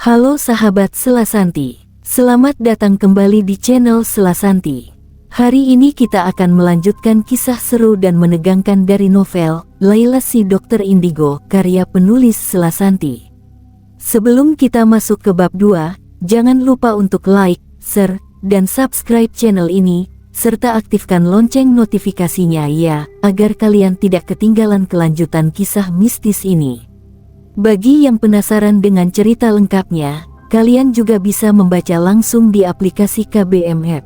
Halo sahabat Selasanti, selamat datang kembali di channel Selasanti. Hari ini kita akan melanjutkan kisah seru dan menegangkan dari novel Layla si Dokter Indigo karya penulis Selasanti. Sebelum kita masuk ke bab 2, jangan lupa untuk like, share, dan subscribe channel ini, serta aktifkan lonceng notifikasinya ya, agar kalian tidak ketinggalan kelanjutan kisah mistis ini. Bagi yang penasaran dengan cerita lengkapnya, kalian juga bisa membaca langsung di aplikasi KBM App.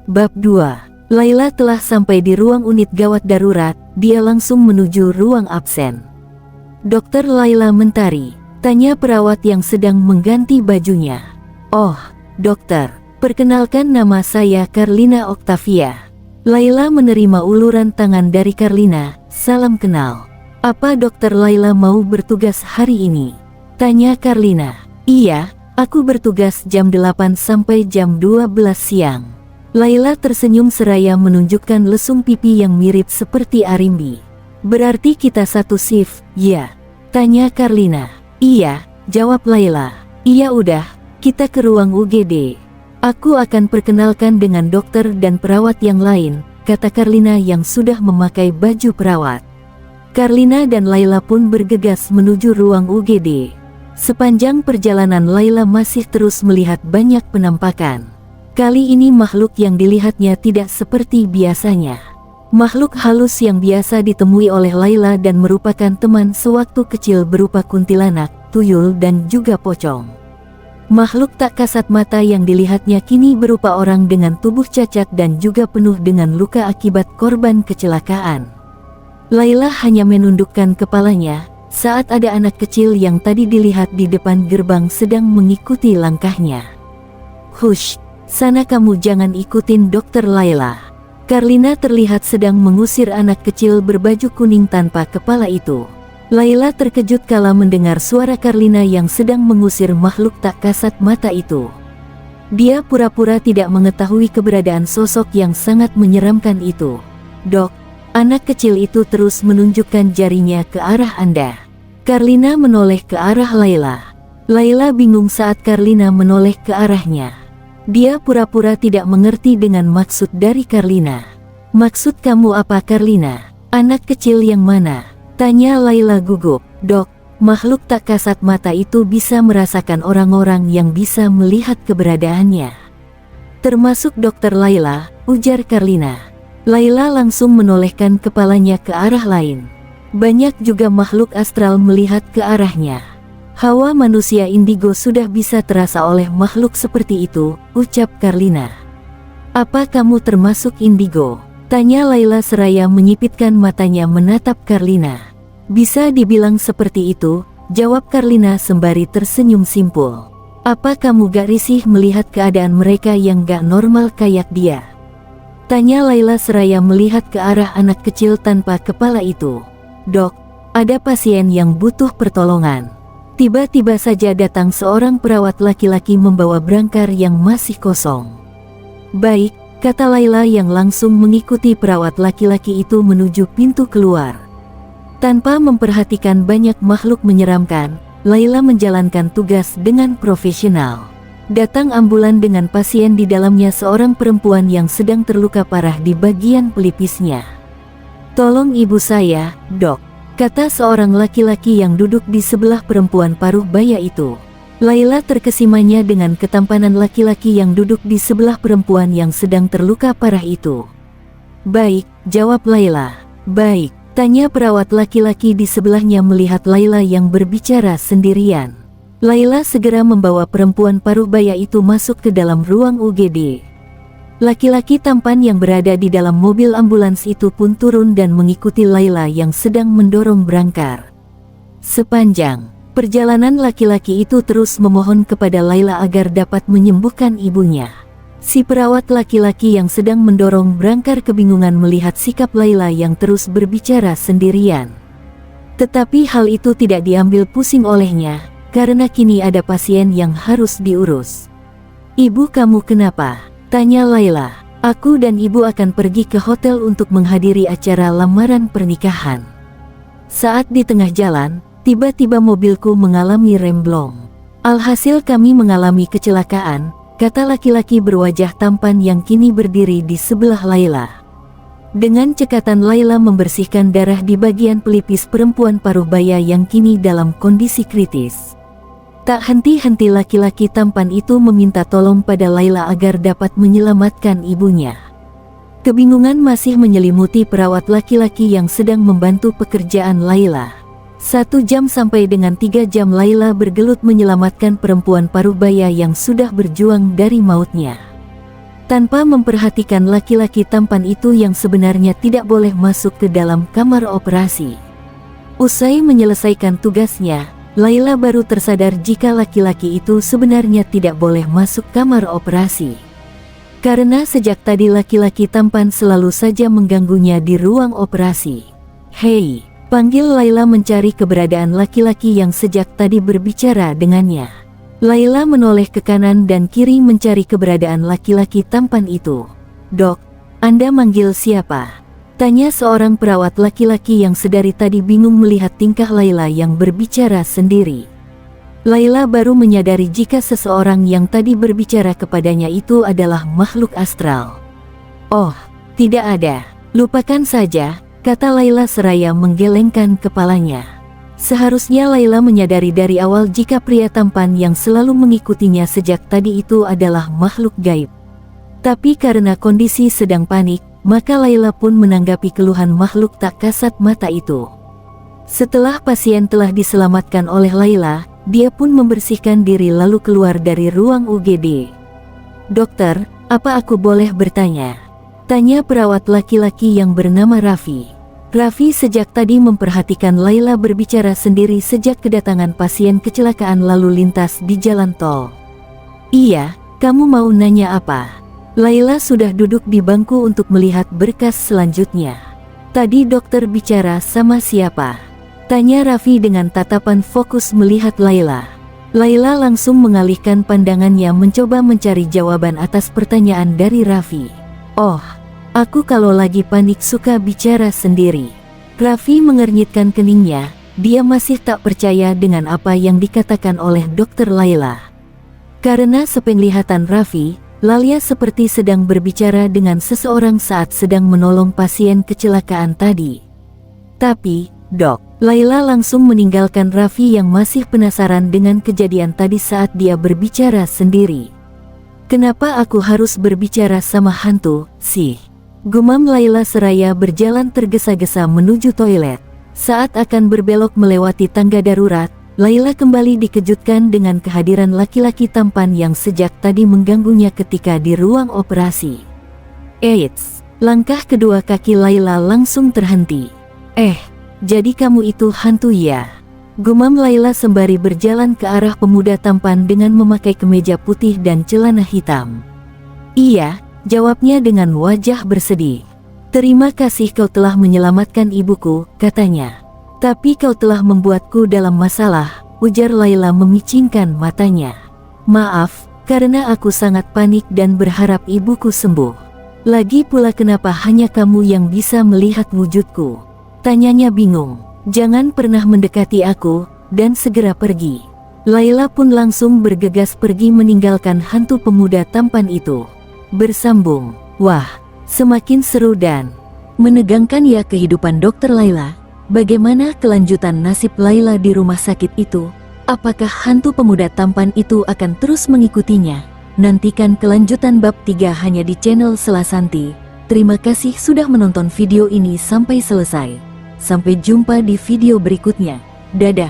Bab 2. Layla telah sampai di ruang unit gawat darurat, dia langsung menuju ruang absen. Dokter Layla Mentari, tanya perawat yang sedang mengganti bajunya. Oh, dokter, perkenalkan nama saya Carlina Octavia. Layla menerima uluran tangan dari Carlina, salam kenal. Apa Dokter Layla mau bertugas hari ini? Tanya Carlina. Iya, aku bertugas jam 8 sampai jam 12 siang. Layla tersenyum seraya menunjukkan lesung pipi yang mirip seperti Arimbi. Berarti kita satu shift, ya? Tanya Carlina. Iya, jawab Layla. Iya udah, kita ke ruang UGD. Aku akan perkenalkan dengan dokter dan perawat yang lain, kata Carlina yang sudah memakai baju perawat. Carlina dan Layla pun bergegas menuju ruang UGD. Sepanjang perjalanan Layla masih terus melihat banyak penampakan. Kali ini makhluk yang dilihatnya tidak seperti biasanya. Makhluk halus yang biasa ditemui oleh Layla dan merupakan teman sewaktu kecil berupa kuntilanak, tuyul dan juga pocong. Makhluk tak kasat mata yang dilihatnya kini berupa orang dengan tubuh cacat dan juga penuh dengan luka akibat korban kecelakaan. Layla hanya menundukkan kepalanya saat ada anak kecil yang tadi dilihat di depan gerbang sedang mengikuti langkahnya. Hush, sana kamu jangan ikutin Dokter Layla. Carlina terlihat sedang mengusir anak kecil berbaju kuning tanpa kepala itu. Layla terkejut kala mendengar suara Carlina yang sedang mengusir makhluk tak kasat mata itu. Dia pura-pura tidak mengetahui keberadaan sosok yang sangat menyeramkan itu. Dok, anak kecil itu terus menunjukkan jarinya ke arah Anda. Carlina menoleh ke arah Layla. Layla bingung saat Carlina menoleh ke arahnya. Dia pura-pura tidak mengerti dengan maksud dari Carlina. Maksud kamu apa Carlina? Anak kecil yang mana? Tanya Layla gugup. Dok, makhluk tak kasat mata itu bisa merasakan orang-orang yang bisa melihat keberadaannya. Termasuk Dokter Layla, ujar Carlina. Layla langsung menolehkan kepalanya ke arah lain. Banyak juga makhluk astral melihat ke arahnya. Hawa manusia indigo sudah bisa terasa oleh makhluk seperti itu, ucap Carlina. Apa kamu termasuk indigo? Tanya Layla seraya menyipitkan matanya menatap Carlina. Bisa dibilang seperti itu, jawab Carlina sembari tersenyum simpul. Apa kamu gak risih melihat keadaan mereka yang gak normal kayak dia? Tanya Layla seraya melihat ke arah anak kecil tanpa kepala itu. Dok, ada pasien yang butuh pertolongan. Tiba-tiba saja datang seorang perawat laki-laki membawa brangkar yang masih kosong. Baik, kata Layla yang langsung mengikuti perawat laki-laki itu menuju pintu keluar. Tanpa memperhatikan banyak makhluk menyeramkan, Layla menjalankan tugas dengan profesional. Datang ambulan dengan pasien di dalamnya seorang perempuan yang sedang terluka parah di bagian pelipisnya. Tolong ibu saya, dok, kata seorang laki-laki yang duduk di sebelah perempuan paruh baya itu. Layla terkesimanya dengan ketampanan laki-laki yang duduk di sebelah perempuan yang sedang terluka parah itu. Baik, jawab Layla. Baik, tanya perawat laki-laki di sebelahnya melihat Layla yang berbicara sendirian. Layla segera membawa perempuan paruh baya itu masuk ke dalam ruang UGD. Laki-laki tampan yang berada di dalam mobil ambulans itu pun turun dan mengikuti Layla yang sedang mendorong brangkar. Sepanjang perjalanan laki-laki itu terus memohon kepada Layla agar dapat menyembuhkan ibunya. Si perawat laki-laki yang sedang mendorong brangkar kebingungan melihat sikap Layla yang terus berbicara sendirian. Tetapi hal itu tidak diambil pusing olehnya. Karena kini ada pasien yang harus diurus. Ibu kamu kenapa? Tanya Layla. Aku dan ibu akan pergi ke hotel untuk menghadiri acara lamaran pernikahan. Saat di tengah jalan, tiba-tiba mobilku mengalami remblong. Alhasil kami mengalami kecelakaan, kata laki-laki berwajah tampan yang kini berdiri di sebelah Laila. Dengan cekatan Laila membersihkan darah di bagian pelipis perempuan paruh baya yang kini dalam kondisi kritis. Tak henti-henti laki-laki tampan itu meminta tolong pada Laila agar dapat menyelamatkan ibunya. Kebingungan masih menyelimuti perawat laki-laki yang sedang membantu pekerjaan Laila. 1 jam sampai dengan 3 jam Laila bergelut menyelamatkan perempuan paruh baya yang sudah berjuang dari mautnya. Tanpa memperhatikan laki-laki tampan itu yang sebenarnya tidak boleh masuk ke dalam kamar operasi. Usai menyelesaikan tugasnya, Laila baru tersadar jika laki-laki itu sebenarnya tidak boleh masuk kamar operasi. Karena sejak tadi laki-laki tampan selalu saja mengganggunya di ruang operasi. "Hei!" panggil Laila mencari keberadaan laki-laki yang sejak tadi berbicara dengannya. Laila menoleh ke kanan dan kiri mencari keberadaan laki-laki tampan itu. "Dok, Anda manggil siapa?" tanya seorang perawat laki-laki yang sedari tadi bingung melihat tingkah Laila yang berbicara sendiri. Laila baru menyadari jika seseorang yang tadi berbicara kepadanya itu adalah makhluk astral. "Oh, tidak ada. Lupakan saja," kata Laila seraya menggelengkan kepalanya. Seharusnya Laila menyadari dari awal jika pria tampan yang selalu mengikutinya sejak tadi itu adalah makhluk gaib. Tapi karena kondisi sedang panik, maka Laila pun menanggapi keluhan makhluk tak kasat mata itu. Setelah pasien telah diselamatkan oleh Laila, dia pun membersihkan diri lalu keluar dari ruang UGD. "Dokter, apa aku boleh bertanya?" tanya perawat laki-laki yang bernama Raffi. Raffi sejak tadi memperhatikan Laila berbicara sendiri sejak kedatangan pasien kecelakaan lalu lintas di jalan tol. "Iya, kamu mau nanya apa?" Laila sudah duduk di bangku untuk melihat berkas selanjutnya. "Tadi dokter bicara sama siapa?" tanya Raffi dengan tatapan fokus melihat Laila. Laila langsung mengalihkan pandangannya mencoba mencari jawaban atas pertanyaan dari Raffi. "Oh, aku kalau lagi panik suka bicara sendiri." Raffi mengernyitkan keningnya, dia masih tak percaya dengan apa yang dikatakan oleh dokter Laila. Karena sepenglihatan Raffi, Laila seperti sedang berbicara dengan seseorang saat sedang menolong pasien kecelakaan tadi. "Tapi, Dok," Laila langsung meninggalkan Raffi yang masih penasaran dengan kejadian tadi saat dia berbicara sendiri. "Kenapa aku harus berbicara sama hantu, sih?" gumam Laila seraya berjalan tergesa-gesa menuju toilet. Saat akan berbelok melewati tangga darurat, Laila kembali dikejutkan dengan kehadiran laki-laki tampan yang sejak tadi mengganggunya ketika di ruang operasi. Eits! Langkah kedua kaki Laila langsung terhenti. Jadi kamu itu hantu ya?" gumam Laila sembari berjalan ke arah pemuda tampan dengan memakai kemeja putih dan celana hitam. "Iya," jawabnya dengan wajah bersedih. "Terima kasih kau telah menyelamatkan ibuku," katanya. "Tapi kau telah membuatku dalam masalah," ujar Laila memicingkan matanya. "Maaf, karena aku sangat panik dan berharap ibuku sembuh. Lagi pula kenapa hanya kamu yang bisa melihat wujudku?" tanyanya bingung. "Jangan pernah mendekati aku, dan segera pergi." Laila pun langsung bergegas pergi meninggalkan hantu pemuda tampan itu. Bersambung. Wah, semakin seru dan menegangkan ya kehidupan Dokter Laila. Bagaimana kelanjutan nasib Laila di rumah sakit itu? Apakah hantu pemuda tampan itu akan terus mengikutinya? Nantikan kelanjutan bab 3 hanya di channel Selasanti. Terima kasih sudah menonton video ini sampai selesai. Sampai jumpa di video berikutnya. Dadah.